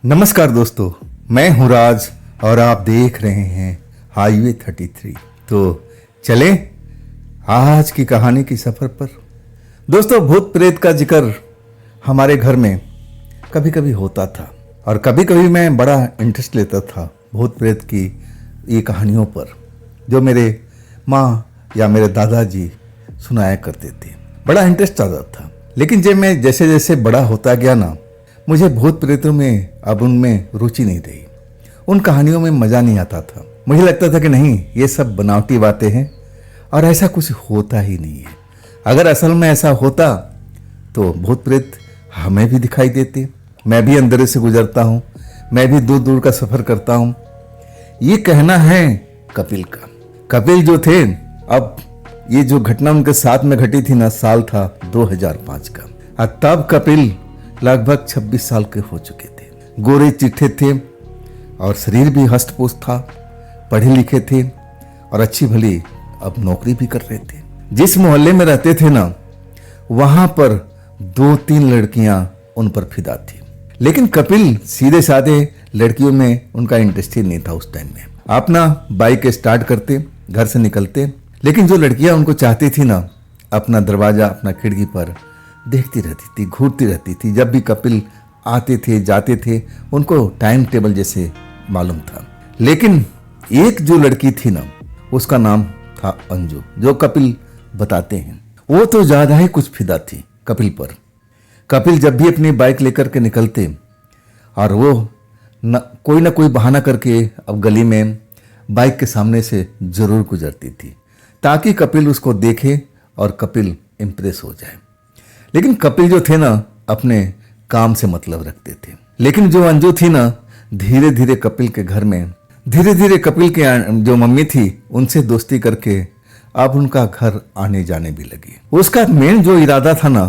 नमस्कार दोस्तों, मैं हूं राज और आप देख रहे हैं हाईवे 33। तो चलें आज की कहानी की सफर पर। दोस्तों, भूत प्रेत का जिक्र हमारे घर में कभी कभी होता था और कभी कभी मैं बड़ा इंटरेस्ट लेता था भूत प्रेत की ये कहानियों पर, जो मेरे माँ या मेरे दादाजी सुनाया करते थे। बड़ा इंटरेस्ट आता था। लेकिन जब मैं जैसे जैसे बड़ा होता गया ना, मुझे भूत प्रेतों में अब उनमें रुचि नहीं रही। उन कहानियों में मज़ा नहीं आता था। मुझे लगता था कि नहीं, ये सब बनावटी बातें हैं और ऐसा कुछ होता ही नहीं है। अगर असल में ऐसा होता तो भूत प्रेत हमें भी दिखाई देते। मैं भी अंधेरे से गुजरता हूँ, मैं भी दूर दूर का सफ़र करता हूँ। ये कहना है कपिल का। कपिल जो थे, अब ये जो घटना उनके साथ में घटी थी ना, साल था 2005 का। और तब कपिल लगभग 26 साल के हो चुके थे। गोरे चिट्ठे थे और शरीर भी हष्ट पुष्ट था। पढ़े लिखे थे और अच्छी भली अब नौकरी भी कर रहे थे। जिस मोहल्ले में रहते थे ना, वहां पर 2-3 लड़कियां उन पर फिदा थी। लेकिन कपिल सीधे साधे लड़कियों में उनका इंटरेस्ट ही नहीं था उस टाइम में। अपना बाइक स्टार्ट करते, घर से निकलते, लेकिन जो लड़कियां उनको चाहती थी ना, अपना दरवाजा, अपना खिड़की पर देखती रहती थी, घूरती रहती थी। जब भी कपिल आते थे जाते थे, उनको टाइम टेबल जैसे मालूम था। लेकिन एक जो लड़की थी ना, उसका नाम था अंजू, जो कपिल बताते हैं। वो तो ज्यादा ही कुछ फिदा थी कपिल पर। कपिल जब भी अपनी बाइक लेकर के निकलते और वो कोई ना कोई बहाना करके अब गली में बाइक के सामने से जरूर गुजरती थी, ताकि कपिल उसको देखे और कपिल इंप्रेस हो जाए। लेकिन कपिल जो थे ना, अपने काम से मतलब रखते थे। लेकिन जो अंजू थी ना, धीरे धीरे कपिल के घर में, धीरे धीरे कपिल के जो मम्मी थी उनसे दोस्ती करके अब उनका घर आने जाने भी लगी। उसका मेन जो इरादा था ना,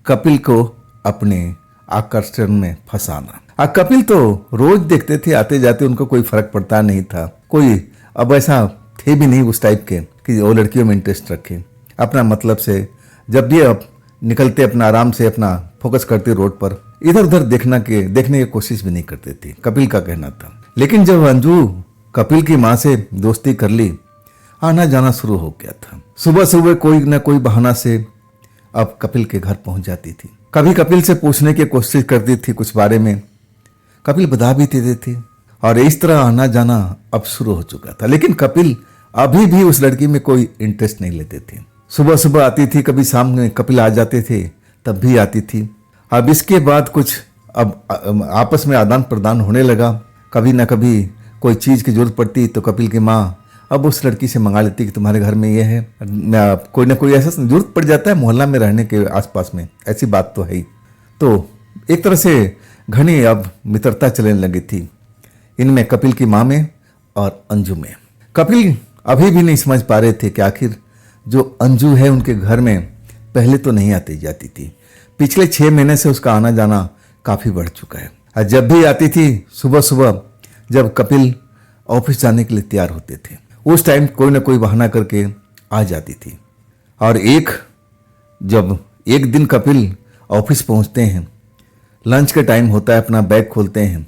कपिल को अपने आकर्षण में फंसाना। कपिल तो रोज देखते थे आते जाते, उनको कोई फर्क पड़ता नहीं था। कोई अब ऐसा थे भी नहीं उस टाइप के कि वो लड़कियों में इंटरेस्ट रखे। अपना मतलब से जब भी अब निकलते, अपना आराम से अपना फोकस करते रोड पर, इधर उधर देखने की कोशिश भी नहीं करते थे, कपिल का कहना था। लेकिन जब अंजू कपिल की माँ से दोस्ती कर ली, आना जाना शुरू हो गया था। सुबह सुबह कोई ना कोई बहाना से अब कपिल के घर पहुंच जाती थी। कभी कपिल से पूछने की कोशिश करती थी कुछ बारे में, कपिल बता भी देते थे और इस तरह आना जाना अब शुरू हो चुका था। लेकिन कपिल अभी भी उस लड़की में कोई इंटरेस्ट नहीं लेते थे। सुबह सुबह आती थी, कभी शाम में कपिल आ जाते थे, तब भी आती थी। अब इसके बाद कुछ अब आपस में आदान प्रदान होने लगा। कभी ना कभी कोई चीज़ की जरूरत पड़ती तो कपिल की माँ अब उस लड़की से मंगा लेती कि तुम्हारे घर में ये है। कोई ना कोई ऐसा जरूरत पड़ जाता है मोहल्ला में रहने के आसपास में, ऐसी बात तो है ही। तो एक तरह से घनी अब मित्रता चलने लगी थी इनमें, कपिल की माँ में और अंजू में। कपिल अभी भी नहीं समझ पा रहे थे कि आखिर जो अंजू है उनके घर में पहले तो नहीं आती जाती थी। पिछले 6 महीने से उसका आना जाना काफ़ी बढ़ चुका है। और जब भी आती थी सुबह सुबह, जब कपिल ऑफिस जाने के लिए तैयार होते थे, उस टाइम कोई ना कोई बहाना करके आ जाती थी। और जब एक दिन कपिल ऑफिस पहुंचते हैं, लंच का टाइम होता है, अपना बैग खोलते हैं,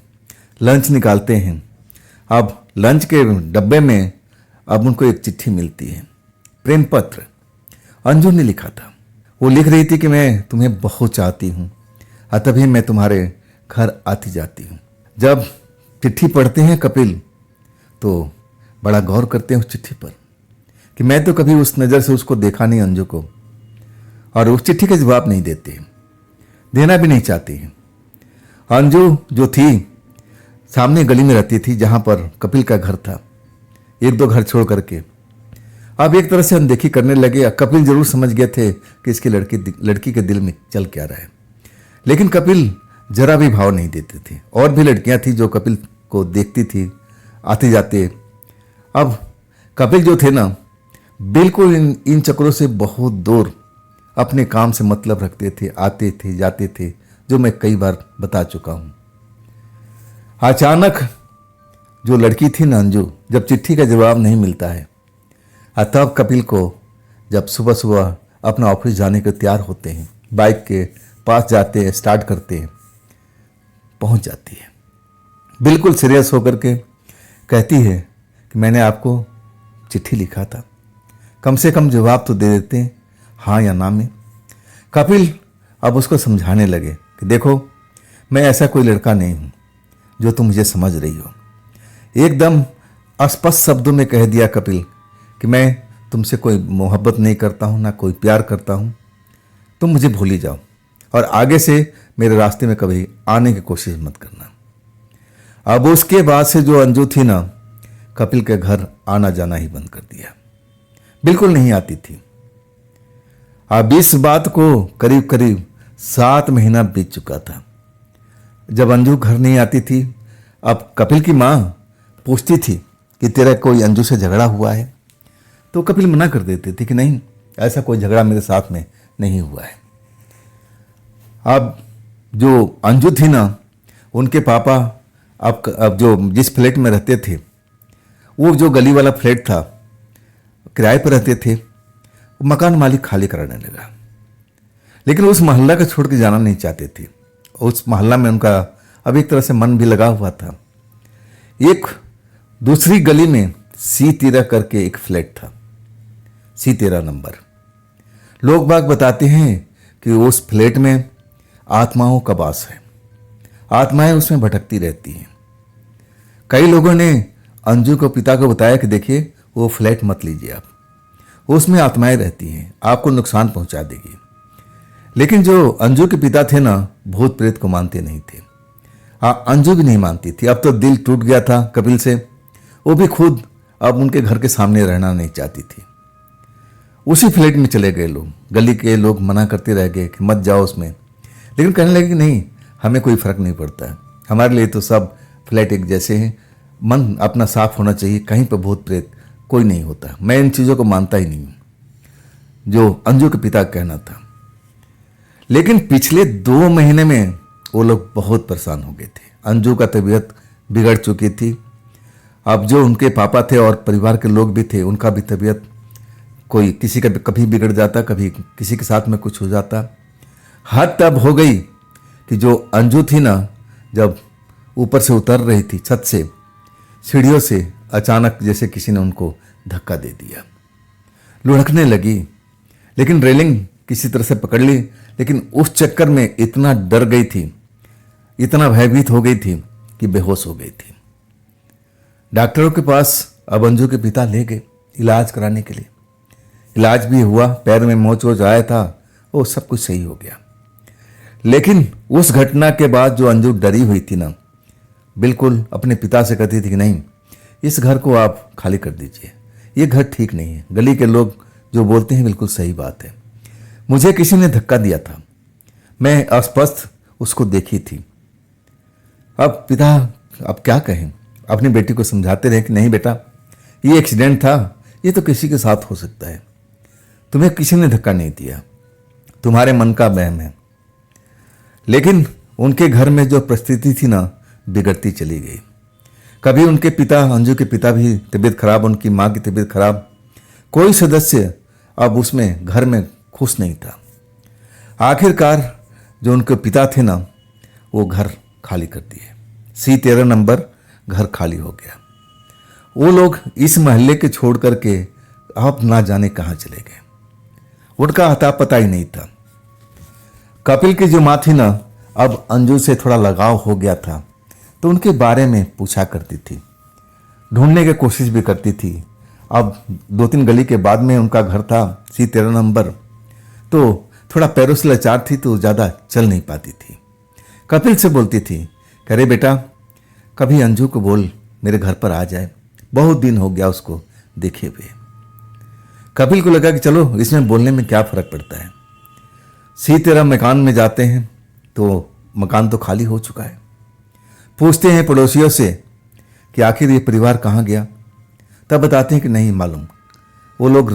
लंच निकालते हैं। अब लंच के डब्बे में अब उनको एक चिट्ठी मिलती है, प्रेम पत्र। अंजू ने लिखा था। वो लिख रही थी कि मैं तुम्हें बहुत चाहती हूँ और तभी मैं तुम्हारे घर आती जाती हूँ। जब चिट्ठी पढ़ते हैं कपिल तो बड़ा गौर करते हैं उस चिट्ठी पर कि मैं तो कभी उस नज़र से उसको देखा नहीं अंजू को, और उस चिट्ठी का जवाब नहीं देते, देना भी नहीं चाहती हैं। अंजू जो थी सामने गली में रहती थी जहाँ पर कपिल का घर था, 1-2 घर छोड़ करके। अब एक तरह से अनदेखी करने लगे। कपिल जरूर समझ गए थे कि इसकी लड़की के दिल में चल क्या रहा है, लेकिन कपिल जरा भी भाव नहीं देते थे। और भी लड़कियां थी जो कपिल को देखती थी आते जाते। अब कपिल जो थे ना, बिल्कुल इन चक्रों से बहुत दूर अपने काम से मतलब रखते थे, आते थे जाते थे, जो मैं कई बार बता चुका हूं। अचानक जो लड़की थी ना अंजू, जब चिट्ठी का जवाब नहीं मिलता है, तब कपिल को जब सुबह सुबह अपना ऑफिस जाने के तैयार होते हैं, बाइक के पास जाते हैं, स्टार्ट करते हैं, पहुंच जाती है। बिल्कुल सीरियस होकर के कहती है कि मैंने आपको चिट्ठी लिखा था, कम से कम जवाब तो दे देते हैं हाँ या ना में। कपिल अब उसको समझाने लगे कि देखो, मैं ऐसा कोई लड़का नहीं हूं जो तुम मुझे समझ रही हो। एकदम अस्पष्ट शब्दों में कह दिया कपिल कि मैं तुमसे कोई मोहब्बत नहीं करता हूं, ना कोई प्यार करता हूं। तुम मुझे भूल ही जाओ और आगे से मेरे रास्ते में कभी आने की कोशिश मत करना। अब उसके बाद से जो अंजू थी ना, कपिल के घर आना जाना ही बंद कर दिया, बिल्कुल नहीं आती थी। अब इस बात को करीब करीब 7 महीना बीत चुका था जब अंजू घर नहीं आती थी। अब कपिल की माँ पूछती थी कि तेरा कोई अंजू से झगड़ा हुआ है, तो कपिल मना कर देते थे कि नहीं, ऐसा कोई झगड़ा मेरे साथ में नहीं हुआ है। अब जो अंजू थी ना, उनके पापा अब जो जिस फ्लैट में रहते थे, वो जो गली वाला फ्लैट था, किराए पर रहते थे, मकान मालिक खाली कराने लगा। लेकिन उस मोहल्ला को छोड़ के जाना नहीं चाहते थे। उस मोहल्ला में उनका अब एक तरह से मन भी लगा हुआ था। एक दूसरी गली में C13 करके एक फ्लैट था, C13 नंबर। लोग बाग बताते हैं कि उस फ्लैट में आत्माओं का वास है, आत्माएं उसमें भटकती रहती हैं। कई लोगों ने अंजू को पिता को बताया कि देखिए, वो फ्लैट मत लीजिए आप, उसमें आत्माएं रहती हैं, आपको नुकसान पहुंचा देगी। लेकिन जो अंजू के पिता थे ना, भूत प्रेत को मानते नहीं थे। अंजू भी नहीं मानती थी। अब तो दिल टूट गया था कपिल से। वो भी खुद अब उनके घर के सामने रहना नहीं चाहती थी। उसी फ्लैट में चले गए लोग। गली के लोग मना करते रह गए कि मत जाओ उसमें, लेकिन कहने लगे कि नहीं, हमें कोई फर्क नहीं पड़ता है, हमारे लिए तो सब फ्लैट एक जैसे हैं, मन अपना साफ होना चाहिए, कहीं पर भूत प्रेत कोई नहीं होता। मैं इन चीज़ों को मानता ही नहीं हूँ, जो अंजू के पिता का कहना था। लेकिन पिछले 2 महीने में वो लोग बहुत परेशान हो गए थे। अंजू का तबीयत बिगड़ चुकी थी। अब जो उनके पापा थे और परिवार के लोग भी थे, उनका भी तबीयत कोई किसी का कभी बिगड़ जाता, कभी किसी के साथ में कुछ हो जाता। हद तब हो गई कि जो अंजू थी ना, जब ऊपर से उतर रही थी छत से, सीढ़ियों से, अचानक जैसे किसी ने उनको धक्का दे दिया। लुढ़कने लगी, लेकिन रेलिंग किसी तरह से पकड़ ली। लेकिन उस चक्कर में इतना डर गई थी, इतना भयभीत हो गई थी कि बेहोश हो गई थी। डॉक्टरों के पास अब अंजू के पिता ले गए इलाज कराने के लिए। इलाज भी हुआ, पैर में मोच आया था, वो सब कुछ सही हो गया। लेकिन उस घटना के बाद जो अंजू डरी हुई थी ना, बिल्कुल अपने पिता से कहती थी कि नहीं, इस घर को आप खाली कर दीजिए, ये घर ठीक नहीं है। गली के लोग जो बोलते हैं बिल्कुल सही बात है। मुझे किसी ने धक्का दिया था, मैं अस्पष्ट उसको देखी थी। अब पिता अब क्या कहें, अपनी बेटी को समझाते रहे कि नहीं बेटा, ये एक्सीडेंट था, ये तो किसी के साथ हो सकता है, तुम्हें किसी ने धक्का नहीं दिया, तुम्हारे मन का वहम है। लेकिन उनके घर में जो परिस्थिति थी ना, बिगड़ती चली गई। कभी उनके पिता, अंजू के पिता भी तबीयत खराब, उनकी माँ की तबीयत खराब, कोई सदस्य अब उसमें घर में खुश नहीं था। आखिरकार जो उनके पिता थे ना, वो घर खाली कर दिए। C13 नंबर घर खाली हो गया। वो लोग इस मोहल्ले के छोड़ करके अब ना जाने कहाँ चले गए, उनका अता पता ही नहीं था। कपिल की जो माँ थी ना, अब अंजू से थोड़ा लगाव हो गया था, तो उनके बारे में पूछा करती थी, ढूंढने की कोशिश भी करती थी। अब 2-3 गली के बाद में उनका घर था, C13 नंबर, तो थोड़ा पैरों से लाचार थी, तो ज़्यादा चल नहीं पाती थी। कपिल से बोलती थी, अरे बेटा, कभी अंजू को बोल मेरे घर पर आ जाए, बहुत दिन हो गया उसको देखे हुए। कपिल को लगा कि चलो, इसमें बोलने में क्या फ़र्क पड़ता है। C13 मकान में जाते हैं तो मकान तो खाली हो चुका है। पूछते हैं पड़ोसियों से कि आखिर ये परिवार कहाँ गया, तब बताते हैं कि नहीं मालूम, वो लोग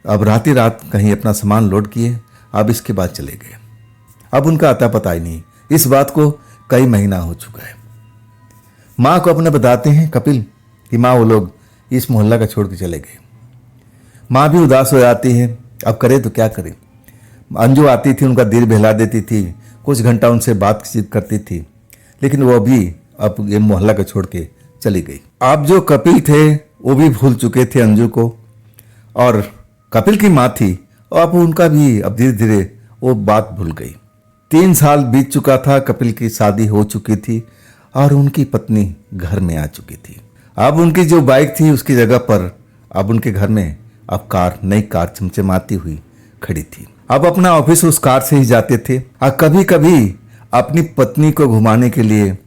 अब रात ही रात कहीं अपना सामान लोड किए, अब इसके बाद चले गए। अब उनका अता पता ही नहीं। इस बात को कई महीना हो चुका है। माँ को अपने बताते हैं कपिल कि माँ, वो लोग इस मोहल्ला का छोड़ के चले गए। माँ भी उदास हो जाती है, अब करे तो क्या करे। अंजू आती थी, उनका दिल बहला देती थी, कुछ घंटा उनसे बातचीत करती थी, लेकिन वो भी अब ये मोहल्ला को छोड़ के चली गई। अब जो कपिल थे वो भी भूल चुके थे अंजू को, और कपिल की माँ थी, अब उनका भी अब धीरे धीरे वो बात भूल गई। 3 साल बीत चुका था, कपिल की शादी हो चुकी थी और उनकी पत्नी घर में आ चुकी थी। अब उनकी जो बाइक थी उसकी जगह पर अब उनके घर में अब नई कार चमचमाती हुई खड़ी थी। अब अपना ऑफिस उस कार से ही जाते थे और कभी कभी अपनी पत्नी को घुमाने के लिए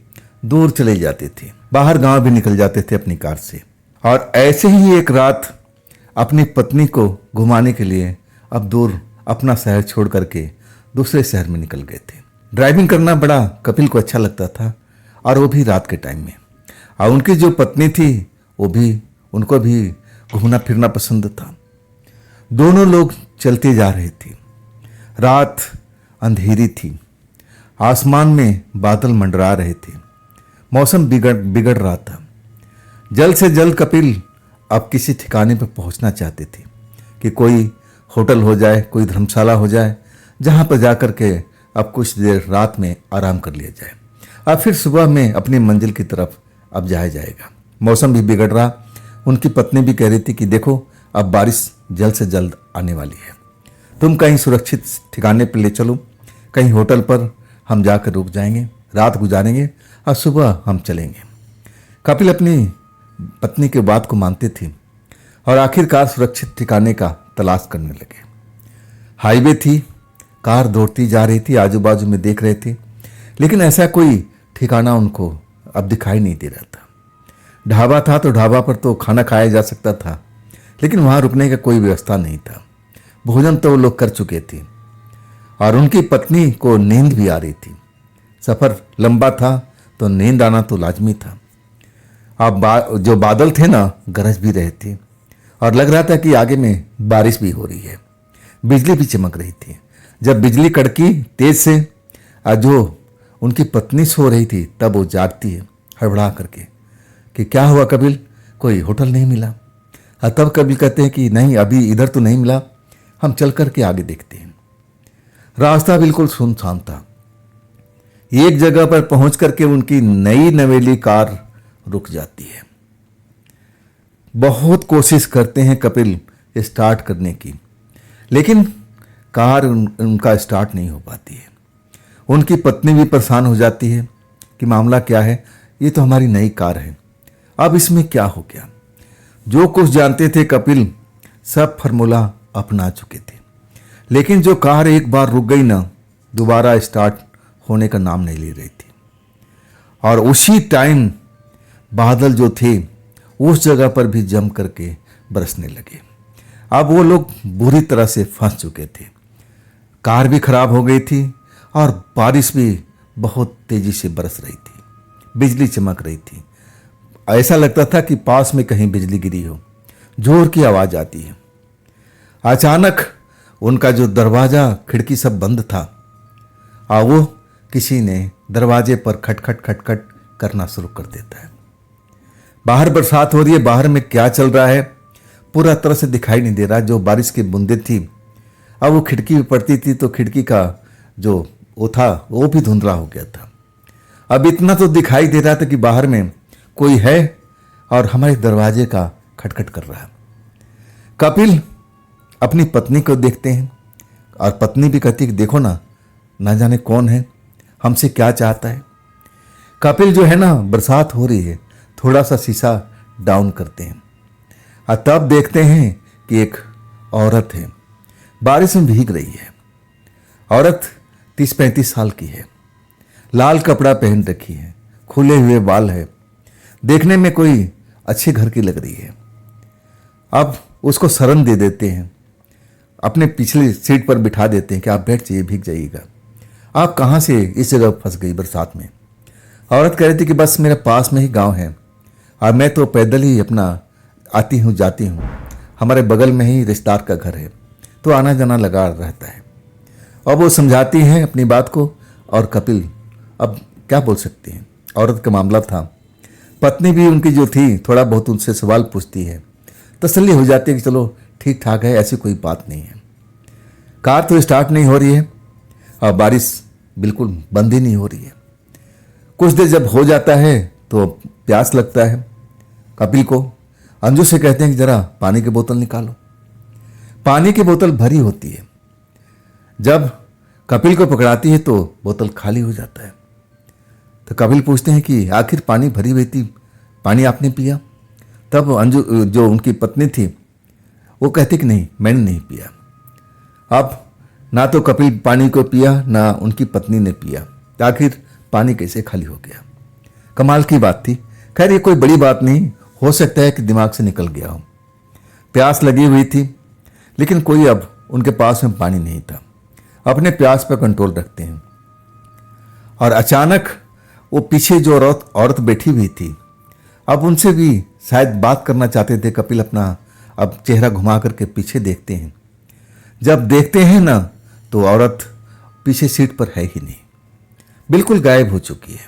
दूर चले जाते थे, बाहर गांव भी निकल जाते थे अपनी कार से। और ऐसे ही एक रात अपनी पत्नी को घुमाने के लिए अब दूर अपना शहर छोड़ करके दूसरे शहर में निकल गए थे। ड्राइविंग करना बड़ा कपिल को अच्छा लगता था, और वो भी रात के टाइम में। और उनकी जो पत्नी थी उनको भी घूमना फिरना पसंद था। दोनों लोग चलते जा रहे थे। रात अंधेरी थी, आसमान में बादल मंडरा रहे थे, मौसम बिगड़ रहा था। जल्द से जल्द कपिल अब किसी ठिकाने पर पहुंचना चाहते थे कि कोई होटल हो जाए, कोई धर्मशाला हो जाए, जहां पर जाकर के अब कुछ देर रात में आराम कर लिया जाए, और फिर सुबह में अपनी मंजिल की तरफ अब जाया जाएगा। मौसम भी बिगड़ रहा, उनकी पत्नी भी कह रही थी कि देखो अब बारिश जल्द से जल्द आने वाली है, तुम कहीं सुरक्षित ठिकाने पर ले चलो, कहीं होटल पर हम जाकर रुक जाएंगे, रात गुजारेंगे और सुबह हम चलेंगे। कपिल अपनी पत्नी के बात को मानते थे और आखिरकार सुरक्षित ठिकाने का तलाश करने लगे। हाईवे थी, कार दौड़ती जा रही थी, आजू बाजू में देख रहे थे, लेकिन ऐसा कोई ठिकाना उनको अब दिखाई नहीं दे रहा था। ढाबा था तो ढाबा पर तो खाना खाया जा सकता था, लेकिन वहां रुकने का कोई व्यवस्था नहीं था। भोजन तो वो लोग कर चुके थे और उनकी पत्नी को नींद भी आ रही थी। सफर लंबा था तो नींद आना तो लाजमी था। अब जो बादल थे ना गरज भी रहे थे और लग रहा था कि आगे में बारिश भी हो रही है। बिजली भी चमक रही थी। जब बिजली कड़की तेज से और जो उनकी पत्नी सो रही थी तब वो जागती है हड़बड़ा करके कि क्या हुआ कपिल, कोई होटल नहीं मिला। और तब कपिल कहते हैं कि नहीं, अभी इधर तो नहीं मिला, हम चल करके आगे देखते हैं। रास्ता बिल्कुल सुनसान था। एक जगह पर पहुंच करके उनकी नई नवेली कार रुक जाती है। बहुत कोशिश करते हैं कपिल स्टार्ट करने की, लेकिन कार उनका स्टार्ट नहीं हो पाती है। उनकी पत्नी भी परेशान हो जाती है कि मामला क्या है, ये तो हमारी नई कार है, अब इसमें क्या हो गया। जो कुछ जानते थे कपिल सब फार्मूला अपना चुके थे, लेकिन जो कार एक बार रुक गई ना, दोबारा स्टार्ट होने का नाम नहीं ले रही थी। और उसी टाइम बादल जो थे उस जगह पर भी जम करके बरसने लगे। अब वो लोग बुरी तरह से फंस चुके थे। कार भी खराब हो गई थी और बारिश भी बहुत तेजी से बरस रही थी, बिजली चमक रही थी। ऐसा लगता था कि पास में कहीं बिजली गिरी हो, जोर की आवाज आती है। अचानक उनका जो दरवाजा खिड़की सब बंद था और वो किसी ने दरवाजे पर खटखट खटखट करना शुरू कर देता है। बाहर बरसात हो रही है, बाहर में क्या चल रहा है पूरा तरह से दिखाई नहीं दे रहा। जो बारिश की बूंदें थी अब वो खिड़की पे पड़ती थी तो खिड़की का जो वो था वो भी धुंधला हो गया था। अब इतना तो दिखाई दे रहा था कि बाहर में कोई है और हमारे दरवाजे का खटखट कर रहा है। कपिल अपनी पत्नी को देखते हैं और पत्नी भी कहती है कि देखो ना जाने कौन है, हमसे क्या चाहता है। कपिल जो है ना, बरसात हो रही है, थोड़ा सा शीशा डाउन करते हैं और तब देखते हैं कि एक औरत है, बारिश में भीग रही है। औरत 30-35 साल की है, लाल कपड़ा पहन रखी है, खुले हुए बाल है, देखने में कोई अच्छे घर की लग रही है। अब उसको शरण दे देते हैं, अपने पिछली सीट पर बिठा देते हैं कि आप बैठ जाइए, भीग जाइएगा। आप कहाँ से इस जगह फंस गई बरसात में। औरत कह रही थी कि बस मेरे पास में ही गांव है और मैं तो पैदल ही अपना आती हूँ जाती हूँ, हमारे बगल में ही रिश्तेदार का घर है तो आना जाना लगा रहता है। और वो समझाती हैं अपनी बात को और कपिल अब क्या बोल सकते हैं। औरत का मामला था, पत्नी भी उनकी जो थी थोड़ा बहुत उनसे सवाल पूछती है, तसल्ली हो जाती है कि चलो ठीक ठाक है, ऐसी कोई बात नहीं है। कार तो स्टार्ट नहीं हो रही है और बारिश बिल्कुल बंद ही नहीं हो रही है। कुछ देर जब हो जाता है तो प्यास लगता है कपिल को। अंजू से कहते हैं कि जरा पानी की बोतल निकालो। पानी की बोतल भरी होती है। जब कपिल को पकड़ाती है तो बोतल खाली हो जाता है। तो कपिल पूछते हैं कि आखिर पानी भरी हुई थी, पानी आपने पिया? तब अंजू जो उनकी पत्नी थी वो कहती कि नहीं, मैंने नहीं पिया। अब ना तो कपिल पानी को पिया ना उनकी पत्नी ने पिया, तो आखिर पानी कैसे खाली हो गया? कमाल की बात थी। खैर ये कोई बड़ी बात नहीं, हो सकता है कि दिमाग से निकल गया हो। प्यास लगी हुई थी लेकिन कोई अब उनके पास में पानी नहीं था। अपने प्यास पर कंट्रोल रखते हैं। और अचानक वो पीछे जो औरत बैठी हुई थी, अब उनसे भी शायद बात करना चाहते थे। कपिल अपना अब चेहरा घुमा करके पीछे देखते हैं। जब देखते हैं ना तो औरत पीछे सीट पर है ही नहीं, बिल्कुल गायब हो चुकी है।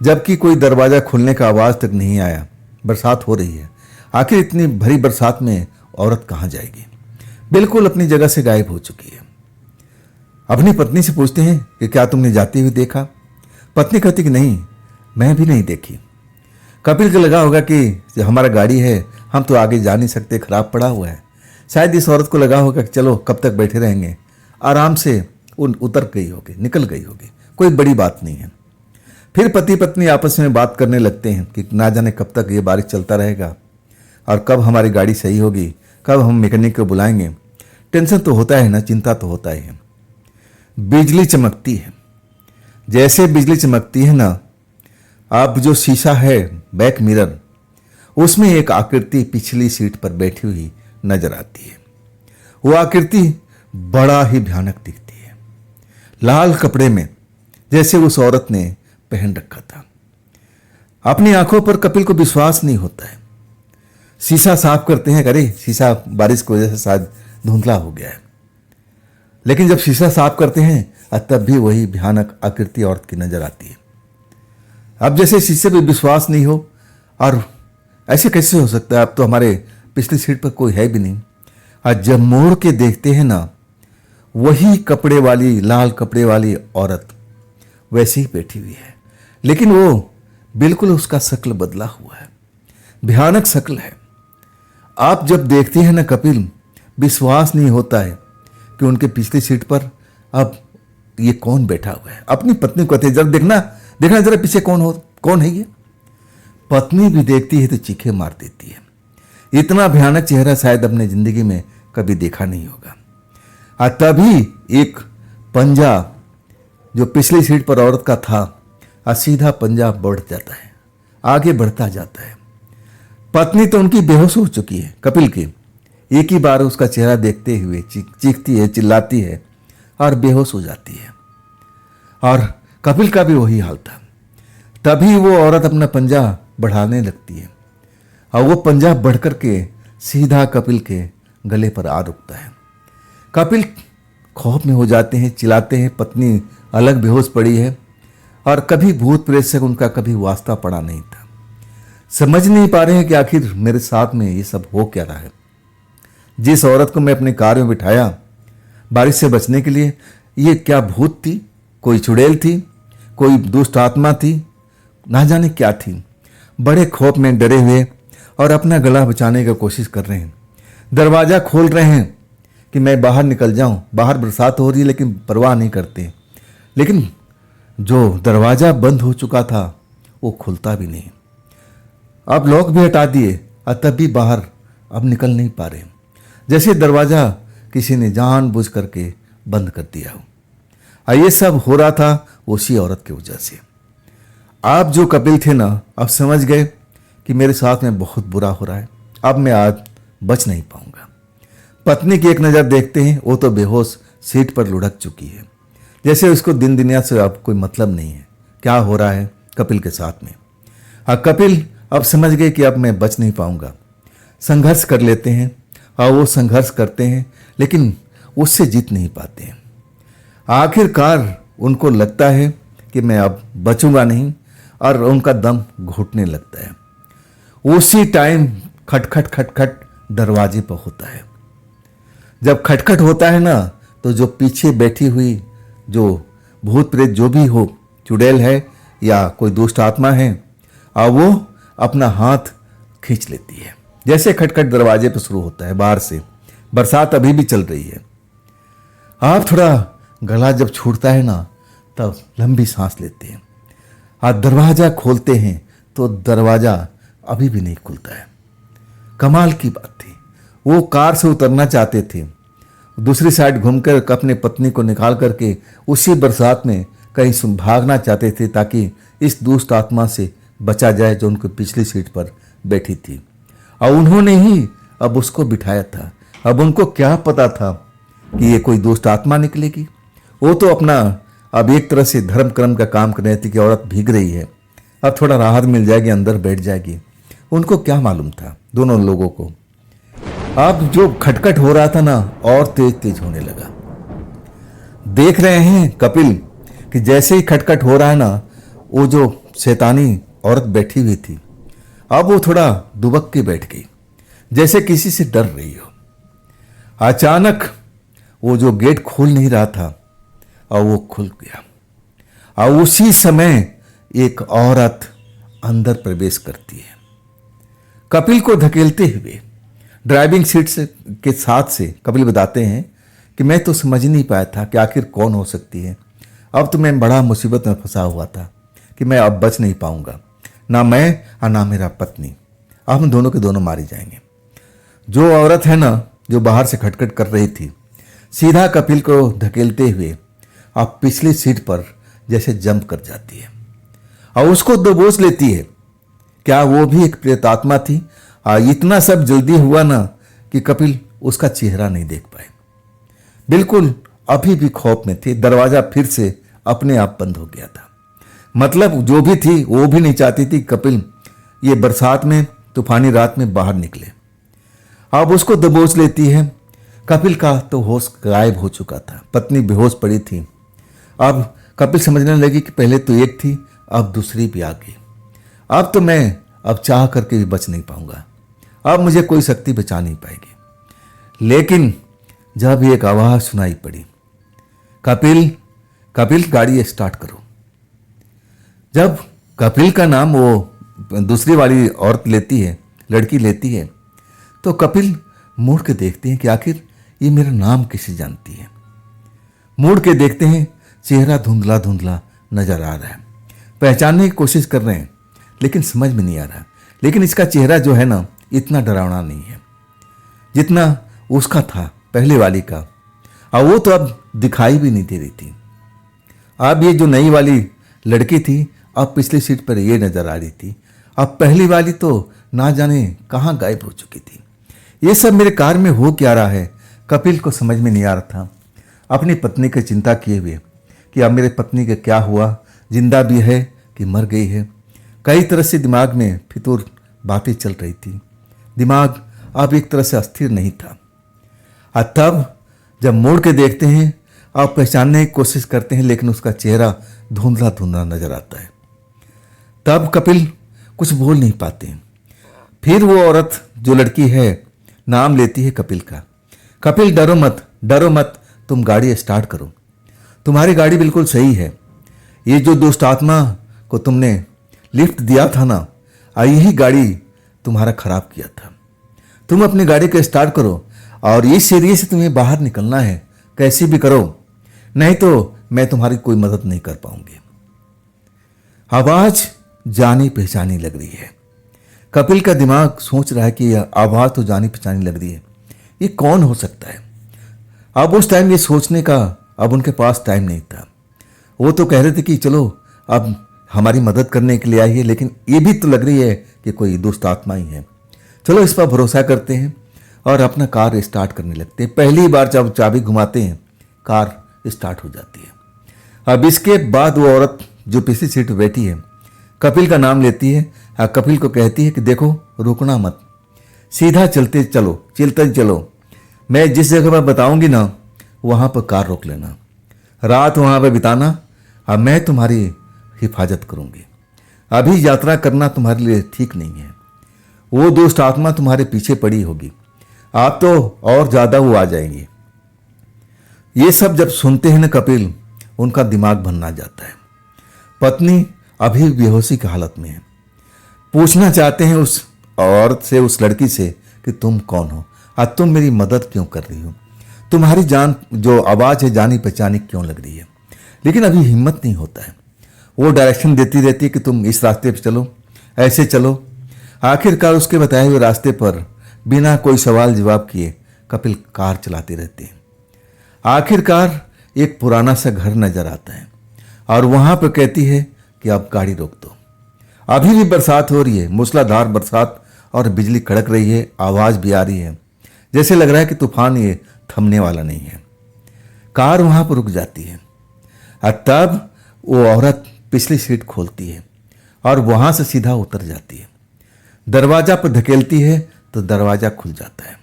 जबकि कोई दरवाज़ा खुलने का आवाज़ तक नहीं आया। बरसात हो रही है, आखिर इतनी भरी बरसात में औरत कहाँ जाएगी? बिल्कुल अपनी जगह से गायब हो चुकी है। अपनी पत्नी से पूछते हैं कि क्या तुमने जाते हुए देखा? पत्नी कहती कि नहीं, मैं भी नहीं देखी। कपिल को लगा होगा कि हमारा गाड़ी है, हम तो आगे जा नहीं सकते, खराब पड़ा हुआ है। शायद इस औरत को लगा होगा कि चलो कब तक बैठे रहेंगे, आराम से उतर गई होगी, निकल गई होगी, कोई बड़ी बात नहीं है। फिर पति पत्नी आपस में बात करने लगते हैं कि ना जाने कब तक ये बारिश चलता रहेगा और कब हमारी गाड़ी सही होगी, कब हम मैकेनिक को बुलाएंगे। टेंशन तो होता है ना, चिंता तो होता ही है। बिजली चमकती है। जैसे बिजली चमकती है ना, अब जो शीशा है बैक मिरर, उसमें एक आकृति पिछली सीट पर बैठी हुई नजर आती है। वो आकृति बड़ा ही भयानक दिखती है, लाल कपड़े में, जैसे उस औरत ने पहन रखा था। अपनी आंखों पर कपिल को विश्वास नहीं होता है। शीशा साफ करते हैं, अरे शीशा बारिश की वजह से शायद धुंधला हो गया है। लेकिन जब शीशा साफ करते हैं तब भी वही भयानक आकृति औरत की नजर आती है। अब जैसे शीशे पे विश्वास नहीं हो, और ऐसे कैसे हो सकता है, अब तो हमारे पिछली सीट पर कोई है भी नहीं। और जब मोड़ के देखते हैं ना, वही कपड़े वाली, लाल कपड़े वाली औरत वैसे ही बैठी हुई है, लेकिन वो बिल्कुल उसका शक्ल बदला हुआ है, भयानक शक्ल है। आप जब देखते हैं ना कपिल, विश्वास नहीं होता है कि उनके पिछली सीट पर अब ये कौन बैठा हुआ है। अपनी पत्नी को कहते जरा देखना जरा पीछे कौन है ये। पत्नी भी देखती है तो चीखे मार देती है। इतना भयानक चेहरा शायद अपने जिंदगी में कभी देखा नहीं होगा। और तभी एक पंजा जो पिछली सीट पर औरत का था, सीधा पंजा बढ़ जाता है, आगे बढ़ता जाता है। पत्नी तो उनकी बेहोश हो चुकी है कपिल की। एक ही बार उसका चेहरा देखते हुए चीखती है, चिल्लाती है और बेहोश हो जाती है। और कपिल का भी वही हाल था। तभी वो औरत अपना पंजा बढ़ाने लगती है और वो पंजा बढ़कर के सीधा कपिल के गले पर आ रुकता है। कपिल खौफ में हो जाते हैं, चिल्लाते हैं, पत्नी अलग बेहोश पड़ी है और कभी भूत प्रेत से उनका कभी वास्ता पड़ा नहीं था। समझ नहीं पा रहे हैं कि आखिर मेरे साथ में ये सब हो क्या रहा है। जिस औरत को मैं अपने कार में बिठाया बारिश से बचने के लिए, ये क्या भूत थी, कोई चुड़ैल थी, कोई दुष्ट आत्मा थी, ना जाने क्या थी। बड़े खौफ में डरे हुए और अपना गला बचाने की कोशिश कर रहे हैं। दरवाज़ा खोल रहे हैं कि मैं बाहर निकल जाऊं, बाहर बरसात हो रही है, लेकिन परवाह नहीं करते। लेकिन जो दरवाज़ा बंद हो चुका था वो खुलता भी नहीं। अब लॉक भी हटा दिए और तब भी बाहर अब निकल नहीं पा रहे, जैसे दरवाज़ा किसी ने जानबूझ करके बंद कर दिया हो। और ये सब हो रहा था उसी औरत की वजह से। आप जो कपिल थे ना, अब समझ गए कि मेरे साथ में बहुत बुरा हो रहा है, अब मैं आज बच नहीं पाऊंगा। पत्नी की एक नज़र देखते हैं, वो तो बेहोश सीट पर लुढ़क चुकी है, जैसे उसको दिन दुनिया से अब कोई मतलब नहीं है क्या हो रहा है कपिल के साथ में। कपिल अब समझ गए कि अब मैं बच नहीं पाऊंगा। संघर्ष कर लेते हैं और वो संघर्ष करते हैं, लेकिन उससे जीत नहीं पाते हैं। आखिरकार उनको लगता है कि मैं अब बचूंगा नहीं और उनका दम घुटने लगता है। उसी टाइम खटखट खटखट दरवाजे पर होता है। जब खटखट होता है ना, तो जो पीछे बैठी हुई जो भूत प्रेत जो भी हो, चुड़ैल है या कोई दुष्ट आत्मा है और वो अपना हाथ खींच लेती है। जैसे खटखट दरवाजे पर शुरू होता है बाहर से, बरसात अभी भी चल रही है। आप थोड़ा गला जब छूटता है ना तब लंबी सांस लेते हैं। आप दरवाज़ा खोलते हैं तो दरवाज़ा अभी भी नहीं खुलता है। कमाल की बात थी, वो कार से उतरना चाहते थे, दूसरी साइड घूमकर अपने पत्नी को निकाल करके उसी बरसात में कहीं भागना चाहते थे ताकि इस दुष्ट आत्मा से बचा जाए जो उनकी पिछली सीट पर बैठी थी। और उन्होंने ही अब उसको बिठाया था। अब उनको क्या पता था कि ये कोई दुष्ट आत्मा निकलेगी। वो तो अपना अब एक तरह से धर्म कर्म का काम कर रहे थे कि औरत भीग रही है, अब थोड़ा राहत मिल जाएगी, अंदर बैठ जाएगी। उनको क्या मालूम था दोनों लोगों को। अब जो खटखट हो रहा था ना और तेज तेज होने लगा। देख रहे हैं कपिल कि जैसे ही खटखट हो रहा है ना, वो जो शैतानी औरत बैठी हुई थी अब वो थोड़ा दुबक के बैठ गई, जैसे किसी से डर रही हो। अचानक वो जो गेट खोल नहीं रहा था और वो खुल गया और उसी समय एक औरत अंदर प्रवेश करती है। कपिल को धकेलते हुए ड्राइविंग सीट से के साथ से कपिल बताते हैं कि मैं तो समझ नहीं पाया था कि आखिर कौन हो सकती है। अब तो मैं बड़ा मुसीबत में फंसा हुआ था कि मैं अब बच नहीं पाऊंगा, ना मैं और ना मेरा पत्नी। अब हम दोनों के दोनों मारे जाएंगे। जो औरत है ना जो बाहर से खटखट कर रही थी, सीधा कपिल को धकेलते हुए अब पिछली सीट पर जैसे जंप कर जाती है और उसको दबोच लेती है। क्या वो भी एक प्रेतात्मा थी? इतना सब जल्दी हुआ ना कि कपिल उसका चेहरा नहीं देख पाए। बिल्कुल अभी भी खौफ में थे। दरवाजा फिर से अपने आप बंद हो गया था। मतलब जो भी थी वो भी नहीं चाहती थी कपिल ये बरसात में तूफानी रात में बाहर निकले। अब उसको दबोच लेती है। कपिल का तो होश गायब हो चुका था, पत्नी बेहोश पड़ी थी। अब कपिल समझने लगी कि पहले तो एक थी, अब दूसरी भी आ गई। अब तो मैं अब चाह करके भी बच नहीं पाऊंगा, अब मुझे कोई शक्ति बचा नहीं पाएगी। लेकिन जब एक आवाज सुनाई पड़ी, कपिल कपिल गाड़ी स्टार्ट करो। जब कपिल का नाम वो दूसरी वाली औरत लेती है, लड़की लेती है, तो कपिल मुड़ के देखते हैं कि आखिर ये मेरा नाम किसे जानती है। मुड़ के देखते हैं, चेहरा धुंधला धुंधला नजर आ रहा है। पहचानने की कोशिश कर रहे हैं लेकिन समझ में नहीं आ रहा। लेकिन इसका चेहरा जो है ना इतना डरावना नहीं है जितना उसका था पहले वाली का, और वो तो अब दिखाई भी नहीं दे रही थी। अब ये जो नई वाली लड़की थी अब पिछली सीट पर ये नजर आ रही थी। अब पहली वाली तो ना जाने कहाँ गायब हो चुकी थी। ये सब मेरे कार में हो क्या रहा है, कपिल को समझ में नहीं आ रहा था। अपनी पत्नी की चिंता किए हुए कि अब मेरे पत्नी का क्या हुआ, जिंदा भी है कि मर गई है। कई तरह से दिमाग में फितूर बातें चल रही थी। दिमाग अब एक तरह से अस्थिर नहीं था। और तब जब मोड़ के देखते हैं, आप पहचानने की कोशिश करते हैं लेकिन उसका चेहरा धुंधला धुंधला नजर आता है। तब कपिल कुछ बोल नहीं पाते हैं। फिर वो औरत जो लड़की है नाम लेती है कपिल का। कपिल डरो मत, तुम गाड़ी स्टार्ट करो, तुम्हारी गाड़ी बिल्कुल सही है। ये जो दुष्ट आत्मा को तुमने लिफ्ट दिया था ना, यही गाड़ी तुम्हारा खराब किया था। तुम अपनी गाड़ी को स्टार्ट करो और इस एरिया से तुम्हें बाहर निकलना है, कैसी भी करो, नहीं तो मैं तुम्हारी कोई मदद नहीं कर पाऊंगी। आवाज जानी पहचानी लग रही है। कपिल का दिमाग सोच रहा है कि यह आवाज तो जानी पहचानी लग रही है, ये कौन हो सकता है। अब उस टाइम ये सोचने का अब उनके पास टाइम नहीं था। वो तो कह रहे थे कि चलो अब हमारी मदद करने के लिए आई है, लेकिन ये भी तो लग रही है कि कोई दुष्ट आत्मा ही है। चलो इस पर भरोसा करते हैं और अपना कार स्टार्ट करने लगते हैं। पहली बार जब चाबी घुमाते हैं कार स्टार्ट हो जाती है। अब इसके बाद वो औरत जो पिछली सीट पर बैठी है कपिल का नाम लेती है और कपिल को कहती है कि देखो रुकना मत, सीधा चलते चलो, मैं जिस जगह पर बताऊंगी ना वहाँ पर कार रोक लेना, रात वहाँ पर बिताना और मैं तुम्हारी हिफाजत करूंगी। अभी यात्रा करना तुम्हारे लिए ठीक नहीं है। वो दुष्ट आत्मा तुम्हारे पीछे पड़ी होगी, आप तो और ज़्यादा वो आ जाएंगे। ये सब जब सुनते हैं ना कपिल, उनका दिमाग भन्ना जाता है। पत्नी अभी बेहोशी की हालत में है। पूछना चाहते हैं उस औरत से, उस लड़की से कि तुम कौन हो और तुम मेरी मदद क्यों कर रही हो, तुम्हारी जान जो आवाज़ है जानी पहचानी क्यों लग रही है। लेकिन अभी हिम्मत नहीं होता है। वो डायरेक्शन देती रहती है कि तुम इस रास्ते पर चलो, ऐसे चलो। आखिरकार उसके बताए हुए रास्ते पर बिना कोई सवाल जवाब किए कपिल कार चलाते रहते हैं। आखिरकार एक पुराना सा घर नजर आता है और वहां पर कहती है कि अब गाड़ी रोक दो। अभी भी बरसात हो रही है, मूसलाधार बरसात, और बिजली कड़क रही है, आवाज भी आ रही है, जैसे लग रहा है कि तूफान ये थमने वाला नहीं है। कार वहां पर रुक जाती है और तब वो औरत पिछली सीट खोलती है और वहां से सीधा उतर जाती है। दरवाजा पर धकेलती है तो दरवाजा खुल जाता है,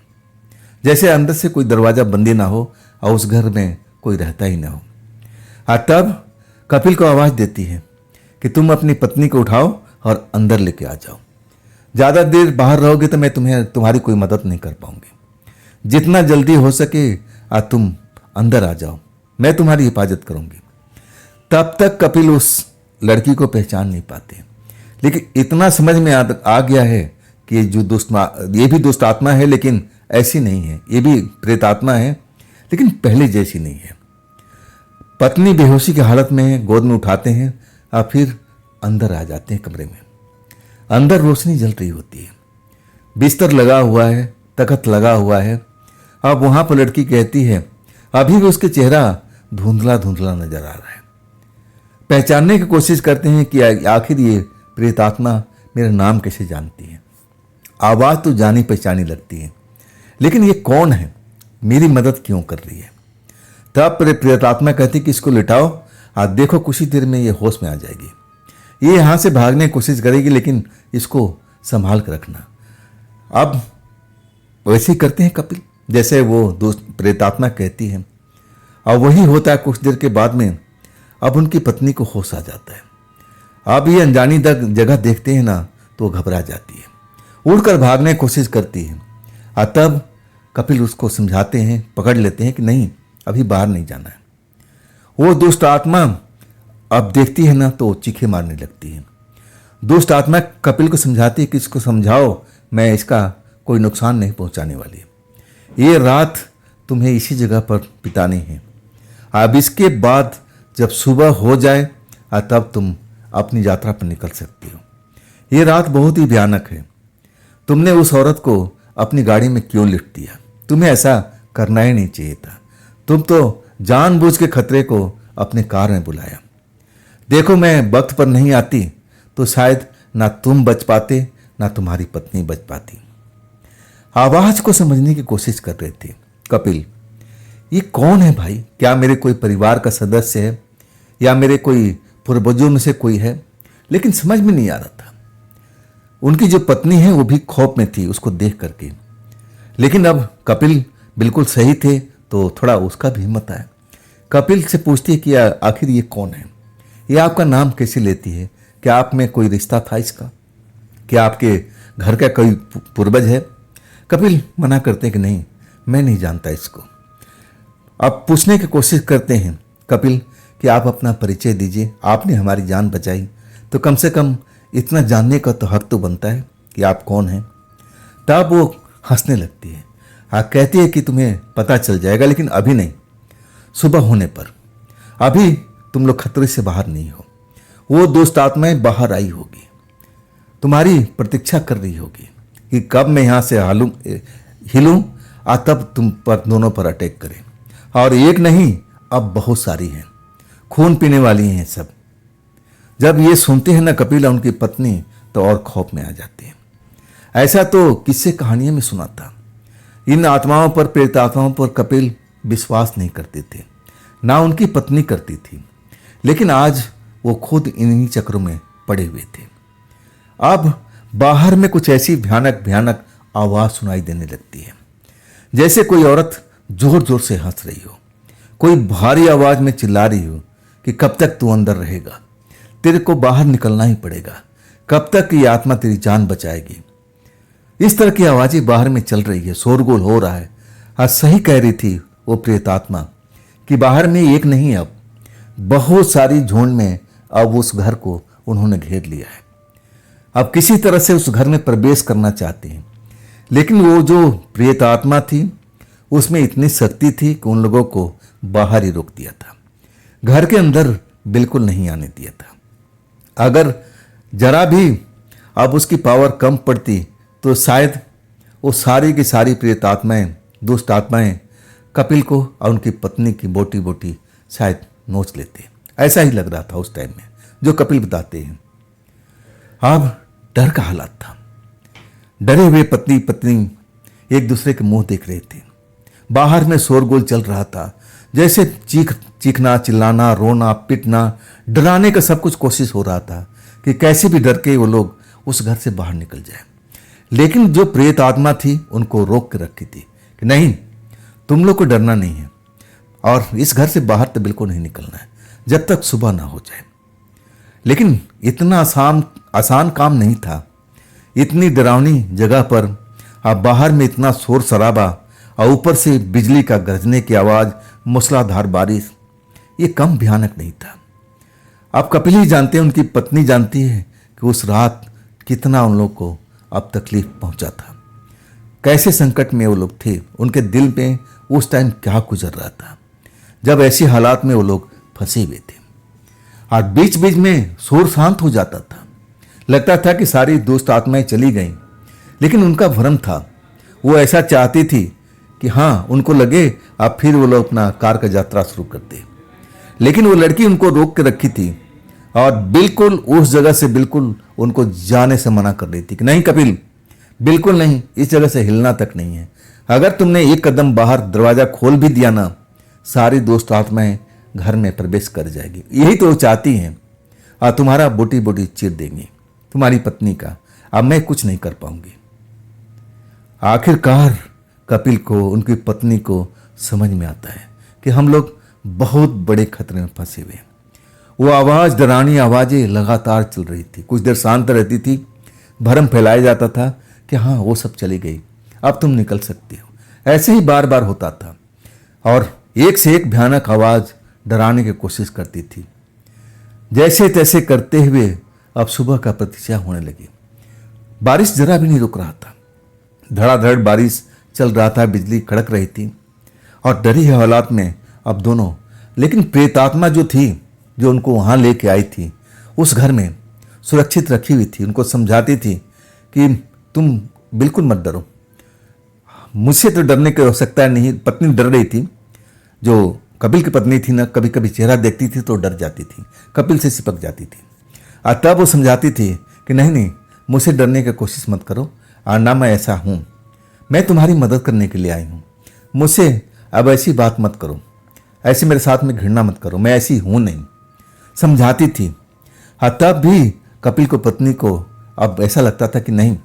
जैसे अंदर से कोई दरवाजा बंदी ना हो और उस घर में कोई रहता ही ना हो। और तब कपिल को आवाज देती है कि तुम अपनी पत्नी को उठाओ और अंदर लेके आ जाओ। ज़्यादा देर बाहर रहोगे तो मैं तुम्हारी कोई मदद नहीं कर पाऊंगी। जितना जल्दी हो सके आज तुम अंदर आ जाओ, मैं तुम्हारी हिफाजत करूंगी। तब तक कपिल उस लड़की को पहचान नहीं पाते, लेकिन इतना समझ में आ गया है कि ये भी दुष्ट आत्मा है, लेकिन ऐसी नहीं है। ये भी प्रेतात्मा है, लेकिन पहले जैसी नहीं है। पत्नी बेहोशी की हालत में गोद में उठाते हैं और फिर अंदर आ जाते हैं कमरे में। अंदर रोशनी जल रही होती है, बिस्तर लगा हुआ है, तख्त लगा हुआ है। अब वहां पर लड़की कहती है, अभी भी उसके चेहरा धुंधला धुंधला नजर आ रहा है। पहचानने की कोशिश करते हैं कि आखिर ये प्रेतात्मा मेरा नाम कैसे जानती है। आवाज तो जानी पहचानी लगती है, लेकिन ये कौन है, मेरी मदद क्यों कर रही है। तब प्रेतात्मा कहती कि इसको लिटाओ और देखो कुछ ही देर में ये होश में आ जाएगी। ये यहां से भागने की कोशिश करेगी, लेकिन इसको संभाल कर रखना। अब वैसे ही करते हैं कपिल, जैसे वो दोस्त प्रेतात्मा कहती है, और वही होता है। कुछ देर के बाद में अब उनकी पत्नी को होश आ जाता है। अब ये अनजानी जगह देखते हैं ना तो वो घबरा जाती है, उड़कर भागने की कोशिश करती है। और तब कपिल उसको समझाते हैं, पकड़ लेते हैं कि नहीं, अभी बाहर नहीं जाना है। वो दुष्ट आत्मा अब देखती है ना तो चीखे मारने लगती है। दुष्ट आत्मा कपिल को समझाती है कि इसको समझाओ, मैं इसका कोई नुकसान नहीं पहुंचाने वाली। ये रात तुम्हें इसी जगह पर बितानी है। अब इसके बाद जब सुबह हो जाए तब तुम अपनी यात्रा पर निकल सकती हो। ये रात बहुत ही भयानक है। तुमने उस औरत को अपनी गाड़ी में क्यों लिफ्ट दिया? तुम्हें ऐसा करना ही नहीं चाहिए था। तुम तो जानबूझ के खतरे को अपने कार में बुलाया। देखो, मैं वक्त पर नहीं आती तो शायद ना तुम बच पाते ना तुम्हारी पत्नी बच पाती। आवाज को समझने की कोशिश कर रहे थे कपिल। ये कौन है भाई? क्या मेरे कोई परिवार का सदस्य है या मेरे कोई पूर्वजों में से कोई है? लेकिन समझ में नहीं आ रहा था। उनकी जो पत्नी है वो भी खौफ में थी उसको देख करके। लेकिन अब कपिल बिल्कुल सही थे तो थोड़ा उसका भी हिम्मत आया। कपिल से पूछती है कि आखिर ये कौन है, ये आपका नाम कैसे लेती है, क्या आप में कोई रिश्ता था इसका, क्या आपके घर का कोई पूर्वज है? कपिल मना करते हैं कि नहीं, मैं नहीं जानता इसको। अब पूछने की कोशिश करते हैं कपिल कि आप अपना परिचय दीजिए, आपने हमारी जान बचाई तो कम से कम इतना जानने का तो हक तो बनता है कि आप कौन हैं। तब वो हंसने लगती है, कहती है कि तुम्हें पता चल जाएगा, लेकिन अभी नहीं, सुबह होने पर। अभी तुम लोग खतरे से बाहर नहीं हो। वो दुष्ट आत्माएं बाहर आई होगी, तुम्हारी प्रतीक्षा कर रही होगी कि कब मैं यहां से हिलूं तब तुम पर दोनों पर अटैक करें। और एक नहीं, अब बहुत सारी हैं, खून पीने वाली हैं सब। जब ये सुनते हैं ना कपिल और उनकी पत्नी तो और खौफ में आ जाते हैं। ऐसा तो किस्से कहानियों में सुना था। इन आत्माओं पर, प्रेत आत्माओं पर कपिल विश्वास नहीं करते थे, ना उनकी पत्नी करती थी। लेकिन आज वो खुद इन्हीं चक्रों में पड़े हुए थे। अब बाहर में कुछ ऐसी भयानक भयानक आवाज सुनाई देने लगती है, जैसे कोई औरत जोर जोर से हंस रही हो, कोई भारी आवाज में चिल्ला रही हो कि कब तक तू अंदर रहेगा, तेरे को बाहर निकलना ही पड़ेगा, कब तक ये आत्मा तेरी जान बचाएगी। इस तरह की आवाजें बाहर में चल रही है, शोरगुल हो रहा है। आज सही कह रही थी वो प्रेतात्मा कि बाहर में एक नहीं, अब बहुत सारी झुंड में अब उस घर को उन्होंने घेर लिया है। अब किसी तरह से उस घर में प्रवेश करना चाहते हैं, लेकिन वो जो प्रेत आत्मा थी उसमें इतनी शक्ति थी कि उन लोगों को बाहर ही रोक दिया था, घर के अंदर बिल्कुल नहीं आने दिया था। अगर जरा भी अब उसकी पावर कम पड़ती तो शायद वो सारी की सारी प्रेत आत्माएं, दुष्ट आत्माएं कपिल को और उनकी पत्नी की बोटी बोटी शायद नोच लेते। ऐसा ही लग रहा था उस टाइम में, जो कपिल बताते हैं। अब डर का हालात था। डरे हुए पत्नी पत्नी एक दूसरे के मुंह देख रहे थे। बाहर में शोरगुल चल रहा था, जैसे चीखना, चिल्लाना, रोना, पिटना, डराने का सब कुछ कोशिश हो रहा था कि कैसे भी डर के वो लोग उस घर से बाहर निकल जाए। लेकिन जो प्रेत आत्मा थी उनको रोक के रखी थी कि नहीं, तुम लोग को डरना नहीं है और इस घर से बाहर तो बिल्कुल नहीं निकलना है जब तक सुबह ना हो जाए। लेकिन इतना आसान काम नहीं था। इतनी डरावनी जगह पर अब बाहर में इतना शोर शराबा और ऊपर से बिजली का गरजने की आवाज़, मूसलाधार बारिश, ये कम भयानक नहीं था। अब कपिल ही जानते हैं, उनकी पत्नी जानती है कि उस रात कितना उन लोग को अब तकलीफ पहुंचा था, कैसे संकट में वो लोग थे, उनके दिल में उस टाइम क्या गुजर रहा था जब ऐसी हालात में वो लोग फंसे हुए थे। और बीच बीच में शोर शांत हो जाता था, लगता था कि सारी दुष्ट आत्माएं चली गईं, लेकिन उनका भ्रम था। वो ऐसा चाहती थी कि हाँ, उनको लगे अब फिर वो लोग अपना कार का यात्रा शुरू कर दे। लेकिन वो लड़की उनको रोक के रखी थी और बिल्कुल उस जगह से बिल्कुल उनको जाने से मना कर रही थी कि नहीं कपिल, बिल्कुल नहीं, इस जगह से हिलना तक नहीं है। अगर तुमने एक कदम बाहर दरवाजा खोल भी दिया ना, सारी दुष्ट आत्माएं घर में प्रवेश कर जाएगी। यही तो वो चाहती हैं और तुम्हारा बोटी बोटी चीर देंगी, तुम्हारी पत्नी का। अब मैं कुछ नहीं कर पाऊंगी। आखिरकार कपिल को, उनकी पत्नी को समझ में आता है कि हम लोग बहुत बड़े खतरे में फंसे हुए हैं। वो आवाज़, डरानी आवाज़ें लगातार चल रही थी। कुछ देर शांत रहती थी, भरम फैलाया जाता था कि हाँ, वो सब चली गई, अब तुम निकल सकते हो। ऐसे ही बार बार होता था और एक से एक भयानक आवाज़ डराने की कोशिश करती थी। जैसे तैसे करते हुए अब सुबह का प्रतीक्षा होने लगी। बारिश जरा भी नहीं रुक रहा था, धड़ाधड़ बारिश चल रहा था, बिजली कड़क रही थी और डरी हुई हालात में अब दोनों, लेकिन प्रेतात्मा जो थी, जो उनको वहाँ लेके आई थी, उस घर में सुरक्षित रखी हुई थी, उनको समझाती थी कि तुम बिल्कुल मत डरो, मुझसे तो डरने की आवश्यकता नहीं। पत्नी डर रही थी, जो कपिल की पत्नी थी ना, कभी कभी चेहरा देखती थी तो डर जाती थी, कपिल से चिपक जाती थी। और तब वो समझाती थी कि नहीं नहीं, मुझसे डरने की कोशिश मत करो, और ना मैं ऐसा हूँ, मैं तुम्हारी मदद करने के लिए आई हूँ, मुझसे अब ऐसी बात मत करो, ऐसे मेरे साथ में घृणा मत करो, मैं ऐसी हूँ नहीं, समझाती थी। हाँ, तब भी कपिल को, पत्नी को अब ऐसा लगता था कि नहीं,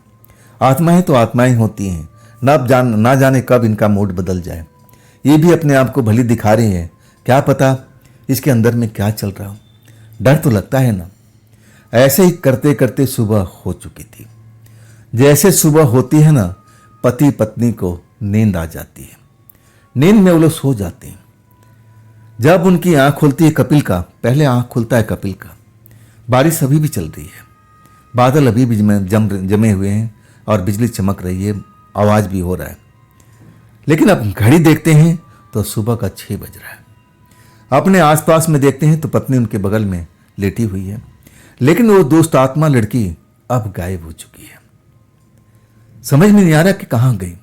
आत्माएं तो आत्माएं होती हैं, ना जाने कब इनका मूड बदल जाए। ये भी अपने आप को भली दिखा रही है, क्या पता इसके अंदर में क्या चल रहा हो, डर तो लगता है ना। ऐसे ही करते करते सुबह हो चुकी थी। जैसे सुबह होती है ना, पति पत्नी को नींद आ जाती है, नींद में वो लोग सो जाते हैं। जब उनकी आंख खुलती है कपिल का, पहले आंख खुलता है कपिल का, बारिश अभी भी चल रही है, बादल अभी भी जमे हुए हैं और बिजली चमक रही है, आवाज़ भी हो रहा है। लेकिन अब घड़ी देखते हैं तो सुबह का 6 बज रहा है। अपने आसपास में देखते हैं तो पत्नी उनके बगल में लेटी हुई है, लेकिन वो दुष्ट आत्मा लड़की अब गायब हो चुकी है। समझ में नहीं आ रहा कि कहाँ गई।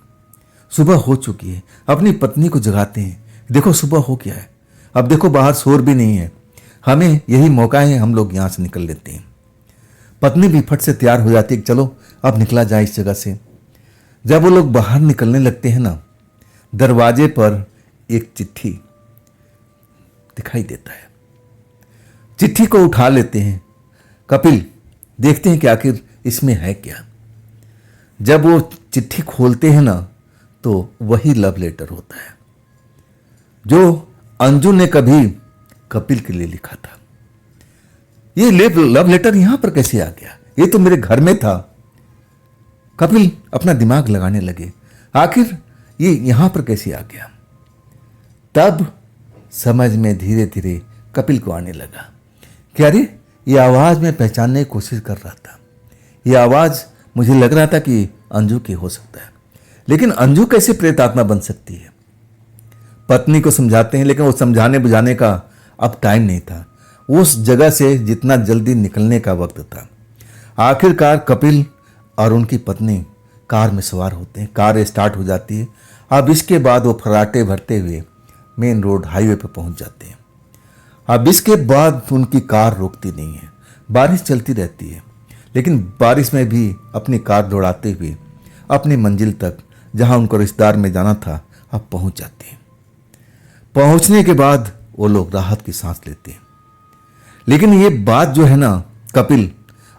सुबह हो चुकी है। अपनी पत्नी को जगाते हैं, देखो सुबह हो गया है, अब देखो बाहर शोर भी नहीं है, हमें यही मौका है, हम लोग यहाँ से निकल लेते हैं। पत्नी भी फट से तैयार हो जाती है कि चलो अब निकला जाए इस जगह से। जब वो लोग बाहर निकलने लगते हैं ना, दरवाजे पर एक चिट्ठी दिखाई देता है। चिट्ठी को उठा लेते हैं कपिल, देखते हैं कि आखिर इसमें है क्या। जब वो चिट्ठी खोलते हैं ना, तो वही लव लेटर होता है जो अंजू ने कभी कपिल के लिए लिखा था। ये लव लेटर यहां पर कैसे आ गया, ये तो मेरे घर में था। कपिल अपना दिमाग लगाने लगे, आखिर ये यहां पर कैसे आ गया। तब समझ में धीरे धीरे कपिल को आने लगा कि अरे ये आवाज़ मैं पहचानने की कोशिश कर रहा था। ये आवाज़ मुझे लग रहा था कि अंजू की हो सकता है, लेकिन अंजू कैसे प्रेत आत्मा बन सकती है? पत्नी को समझाते हैं, लेकिन वो समझाने बुझाने का अब टाइम नहीं था। उस जगह से जितना जल्दी निकलने का वक्त था। आखिरकार कपिल और उनकी पत्नी कार में सवार होते हैं। कार स्टार्ट हो जाती है। अब इसके बाद वो फराटे भरते हुए मेन रोड हाईवे पर पहुंच जाते हैं। अब इसके बाद उनकी कार रुकती नहीं है। बारिश चलती रहती है, लेकिन बारिश में भी अपनी कार दौड़ाते हुए अपनी मंजिल तक, जहां उनको रिश्तेदार में जाना था, अब पहुंच जाते हैं। पहुंचने के बाद वो लोग राहत की सांस लेते हैं। लेकिन ये बात जो है ना, कपिल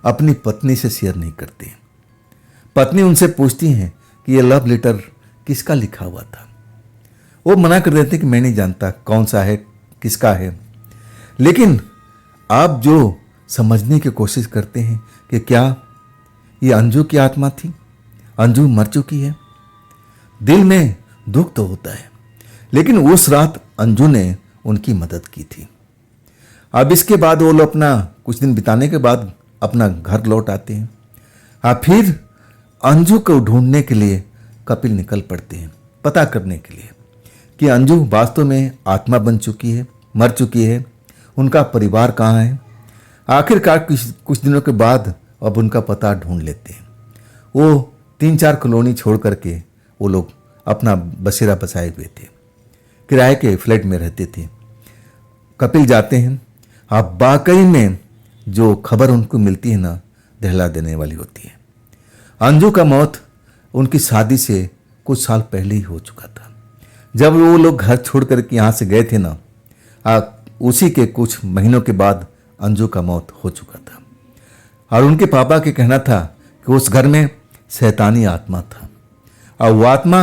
अपनी पत्नी से शेयर नहीं करते। पत्नी उनसे पूछती हैं कि ये लव लेटर किसका लिखा हुआ था। वो मना कर देते कि मैं नहीं जानता कौन सा है, किसका है। लेकिन आप जो समझने की कोशिश करते हैं कि क्या ये अंजू की आत्मा थी, अंजू मर चुकी है। दिल में दुख तो होता है, लेकिन उस रात अंजू ने उनकी मदद की थी। अब इसके बाद वो लोग अपना कुछ दिन बिताने के बाद अपना घर लौट आते हैं। फिर अंजू को ढूंढने के लिए कपिल निकल पड़ते हैं, पता करने के लिए कि अंजू वास्तव में आत्मा बन चुकी है, मर चुकी है, उनका परिवार कहाँ है। आखिरकार कुछ दिनों के बाद अब उनका पता ढूंढ लेते हैं। वो 3-4 कॉलोनी छोड़ करके वो लोग अपना बसेरा बसाए हुए थे, किराए के फ्लैट में रहते थे। कपिल जाते हैं। अब वाकई में जो खबर उनको मिलती है ना, दहला देने वाली होती है। अंजू का मौत उनकी शादी से कुछ साल पहले ही हो चुका था। जब वो लोग घर छोड़ करके यहाँ से गए थे ना, उसी के कुछ महीनों के बाद अंजू का मौत हो चुका था। और उनके पापा के कहना था कि उस घर में शैतानी आत्मा था और वो आत्मा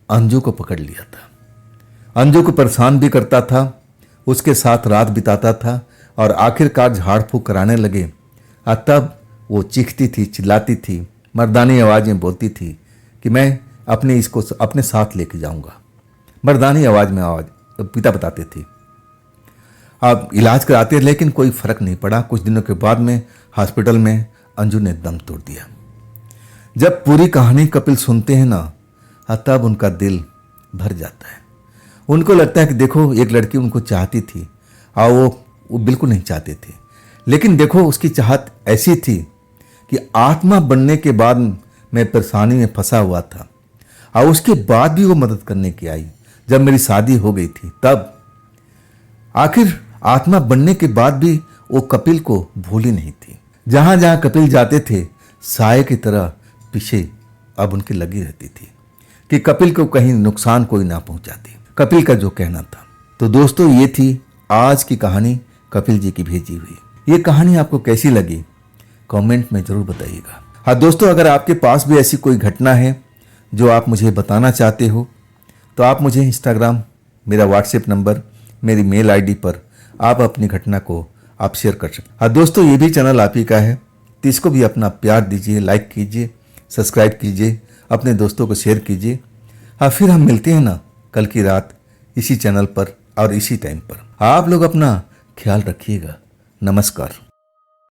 अंजू को पकड़ लिया था। अंजू को परेशान भी करता था, उसके साथ रात बिताता था और आखिरकार झाड़ फूक कराने लगे। तब वो चीखती थी, चिल्लाती थी, मर्दानी आवाज़ में बोलती थी कि मैं इसको अपने साथ लेके जाऊंगा। मर्दानी आवाज़ में पिता बताते थे। अब इलाज कराते, लेकिन कोई फर्क नहीं पड़ा। कुछ दिनों के बाद में हॉस्पिटल में अंजू ने दम तोड़ दिया। जब पूरी कहानी कपिल सुनते हैं ना, तब उनका दिल भर जाता है। उनको लगता है कि देखो, एक लड़की उनको चाहती थी और वो बिल्कुल नहीं चाहते थे, लेकिन देखो उसकी चाहत ऐसी थी कि आत्मा बनने के बाद मैं परेशानी में फंसा हुआ था और उसके बाद भी वो मदद करने की आई। जब मेरी शादी हो गई थी, तब आखिर आत्मा बनने के बाद भी वो कपिल को भूली नहीं थी। जहां जहां कपिल जाते थे, साए की तरह पीछे अब उनकी लगी रहती थी कि कपिल को कहीं नुकसान कोई ना पहुंचाती। कपिल का जो कहना था। तो दोस्तों, ये थी आज की कहानी कपिल जी की भेजी हुई। ये कहानी आपको कैसी लगी कमेंट में जरूर बताइएगा। हाँ दोस्तों, अगर आपके पास भी ऐसी कोई घटना है जो आप मुझे बताना चाहते हो, तो आप मुझे इंस्टाग्राम, मेरा व्हाट्सएप नंबर, मेरी मेल आईडी पर आप अपनी घटना को आप शेयर कर सकते। हाँ दोस्तों, ये भी चैनल आप ही का है, तो इसको भी अपना प्यार दीजिए, लाइक कीजिए, सब्सक्राइब कीजिए, अपने दोस्तों को शेयर कीजिए। हाँ, फिर हम मिलते हैं ना कल की रात इसी चैनल पर और इसी टाइम पर। आप लोग अपना ख्याल रखिएगा। नमस्कार।